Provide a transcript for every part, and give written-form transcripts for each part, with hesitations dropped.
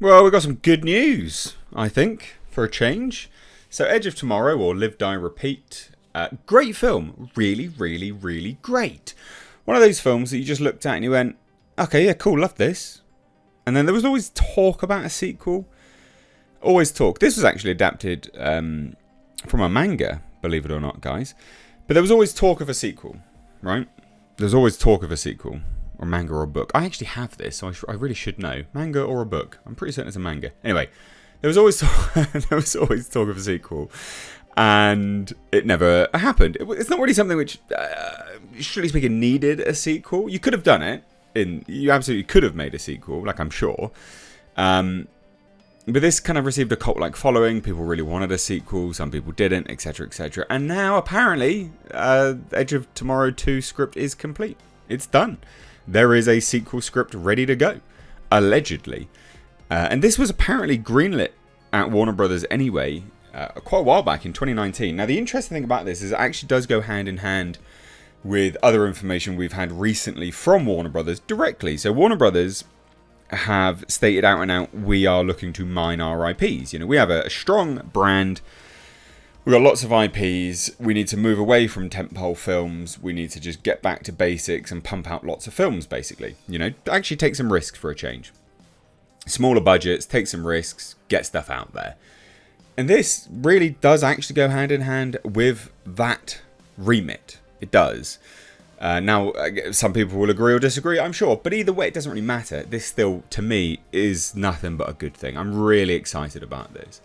Well, we've got some good news, I think, for a change. So, Edge of Tomorrow, or Live, Die, Repeat, great film. Really, really, really great. One of those films that you just looked at and you went, okay, yeah, cool, love this. And then there was always talk about a sequel. Always talk. This was actually adapted from a manga, believe it or not, guys. But there was always talk of a sequel, right? There's always talk of a sequel. Or manga or a book. I actually have this, so I really should know. Manga or a book. I'm pretty certain it's a manga. Anyway, there was always talk of a sequel. And it never happened. It's not really something which, strictly speaking, needed a sequel. You could have done it. You absolutely could have made a sequel, like I'm sure. But this kind of received a cult-like following. People really wanted a sequel. Some people didn't, etc., etc. And now, apparently, Edge of Tomorrow 2 script is complete. It's done. There is a sequel script ready to go, allegedly. And this was apparently greenlit at Warner Brothers anyway, quite a while back in 2019. Now, the interesting thing about this is it actually does go hand in hand with other information we've had recently from Warner Brothers directly. So Warner Brothers have stated out and out, we are looking to mine our IPs. You know, we have a strong brand. We've got lots of IPs. We need to move away from tentpole films. We need to just get back to basics and pump out lots of films, basically. You know, actually take some risks for a change. Smaller budgets, take some risks, get stuff out there. And this really does actually go hand in hand with that remit. It does. Now, some people will agree or disagree, I'm sure. But either way, it doesn't really matter. This still, to me, is nothing but a good thing. I'm really excited about this.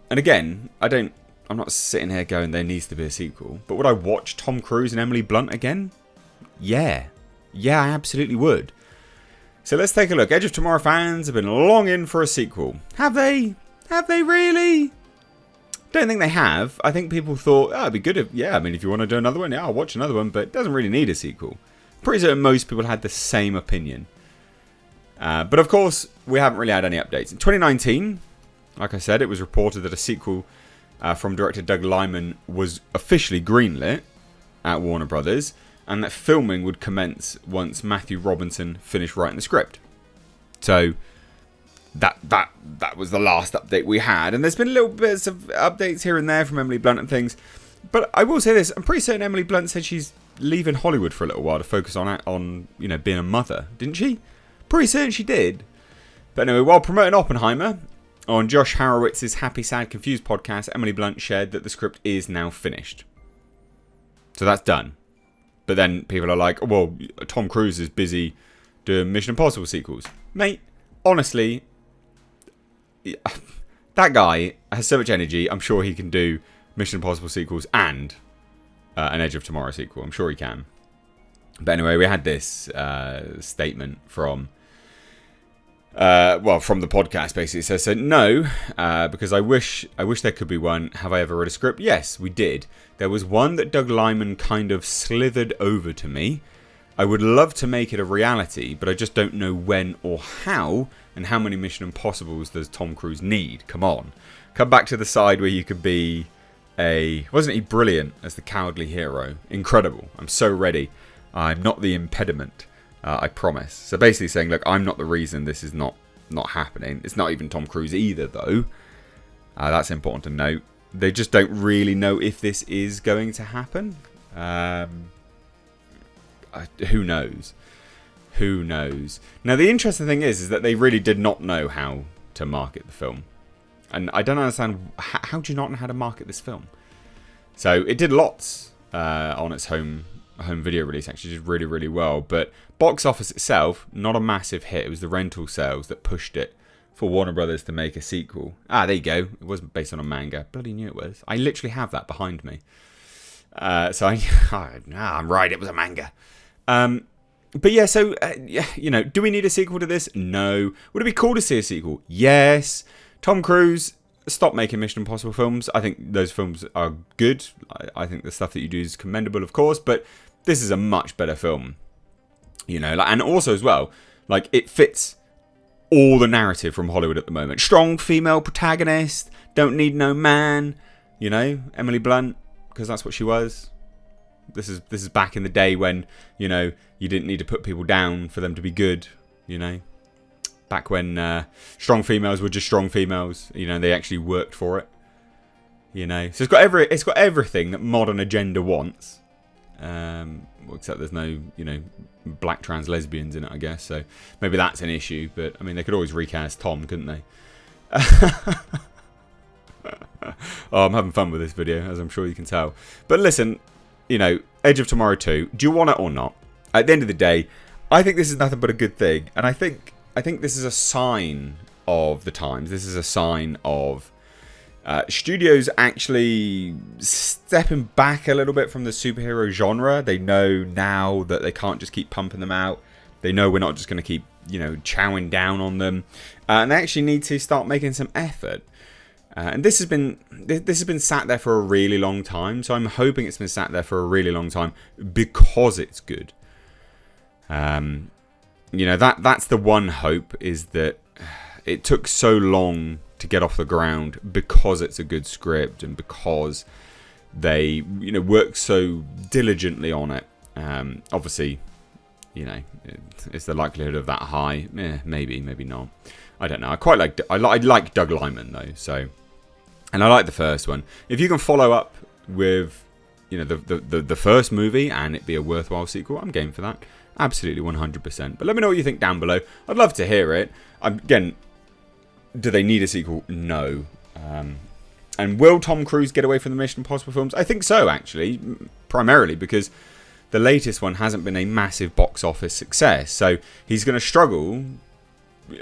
And again, I'm not sitting here going, there needs to be a sequel. But would I watch Tom Cruise and Emily Blunt again? Yeah. Yeah, I absolutely would. So let's take a look. Edge of Tomorrow fans have been longing for a sequel. Have they? Have they really? Don't think they have. I think people thought, oh, it'd be good if, if you want to do another one, yeah, I'll watch another one. But it doesn't really need a sequel. Pretty certain most people had the same opinion. But of course, we haven't really had any updates. In 2019... like I said, it was reported that a sequel from director Doug Liman was officially greenlit at Warner Brothers, and that filming would commence once Matthew Robinson finished writing the script. So that was the last update we had, and there's been little bits of updates here and there from Emily Blunt and things. But I will say this: I'm pretty certain Emily Blunt said she's leaving Hollywood for a little while to focus on being a mother, didn't she? Pretty certain she did. But anyway, while promoting Oppenheimer on Josh Horowitz's Happy, Sad, Confused podcast, Emily Blunt shared that the script is now finished. So that's done. But then people are like, well, Tom Cruise is busy doing Mission Impossible sequels. Mate, honestly, that guy has so much energy. I'm sure he can do Mission Impossible sequels and an Edge of Tomorrow sequel. I'm sure he can. But anyway, we had this statement from... from the podcast, basically. It says, so no, because I wish there could be one. Have I ever read a script? Yes, we did. There was one that Doug Liman kind of slithered over to me. I would love to make it a reality, but I just don't know when or how, and how many Mission Impossibles does Tom Cruise need? Come on. Come back to the side where you could be wasn't he brilliant as the cowardly hero? Incredible. I'm so ready. I'm not the impediment. I promise. So basically saying, look, I'm not the reason this is not happening. It's not even Tom Cruise either, though. That's important to note. They just don't really know if this is going to happen. Who knows? Who knows? Now, the interesting thing is that they really did not know how to market the film. And I don't understand, how do you not know how to market this film? So it did lots on its home video release, actually did really, really well. But box office itself, not a massive hit. It was the rental sales that pushed it for Warner Brothers to make a sequel. There you go. It wasn't based on a manga. Bloody knew it was. I literally have that behind me. I'm right, it was a manga. But yeah, so, do we need a sequel to this? No. Would it be cool to see a sequel? Yes. Tom Cruise, stop making Mission Impossible films. I think those films are good. I think the stuff that you do is commendable, of course, but this is a much better film. And also as well, it fits all the narrative from Hollywood at the moment. Strong female protagonist, don't need no man, Emily Blunt, because that's what she was. This is back in the day when, you didn't need to put people down for them to be good, Back when strong females were just strong females. You know, they actually worked for it. You know, so it's got everything that modern agenda wants. Except there's no, you know, black trans lesbians in it, I guess. So maybe that's an issue. But I mean, they could always recast Tom, couldn't they? Oh, I'm having fun with this video, as I'm sure you can tell. But listen, you know, Edge of Tomorrow 2, do you want it or not? At the end of the day, I think this is nothing but a good thing. And I think this is a sign of the times. This is a sign of studios actually stepping back a little bit from the superhero genre. They know now that they can't just keep pumping them out. They know we're not just going to keep, you know, chowing down on them. And they actually need to start making some effort. And this has been sat there for a really long time. So I'm hoping it's been sat there for a really long time because it's good. You know, that's the one hope, is that it took so long to get off the ground because it's a good script and because they, you know, worked so diligently on it. Obviously, you know, is the likelihood of that high? Maybe not. I don't know. I like Doug Liman though, so. And I like the first one. If you can follow up with, you know, the first movie and it be a worthwhile sequel, I'm game for that. Absolutely 100%. But let me know what you think down below. I'd love to hear it. Again, do they need a sequel? No. And will Tom Cruise get away from the Mission Impossible films? I think so, actually. Primarily because the latest one hasn't been a massive box office success. So he's going to struggle.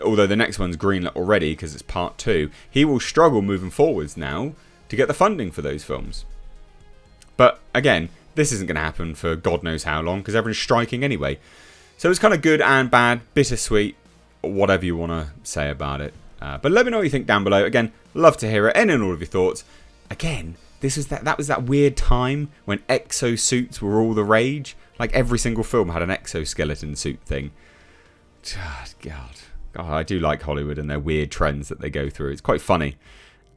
Although the next one's greenlit already because it's part 2, he will struggle moving forwards now to get the funding for those films. But again, this isn't going to happen for God knows how long because everyone's striking anyway. So it's kind of good and bad, bittersweet, whatever you want to say about it. But let me know what you think down below. Again, love to hear it. Any and all of your thoughts. Again, that was that weird time when exosuits were all the rage. Like every single film had an exoskeleton suit thing. God. Oh, I do like Hollywood and their weird trends that they go through. It's quite funny.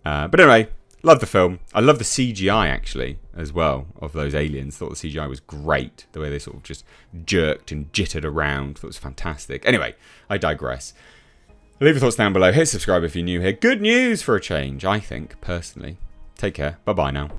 But anyway, love the film. I love the CGI, actually, as well, of those aliens. Thought the CGI was great. The way they sort of just jerked and jittered around. Thought it was fantastic. Anyway, I digress. Leave your thoughts down below. Hit subscribe if you're new here. Good news for a change, I think, personally. Take care. Bye-bye now.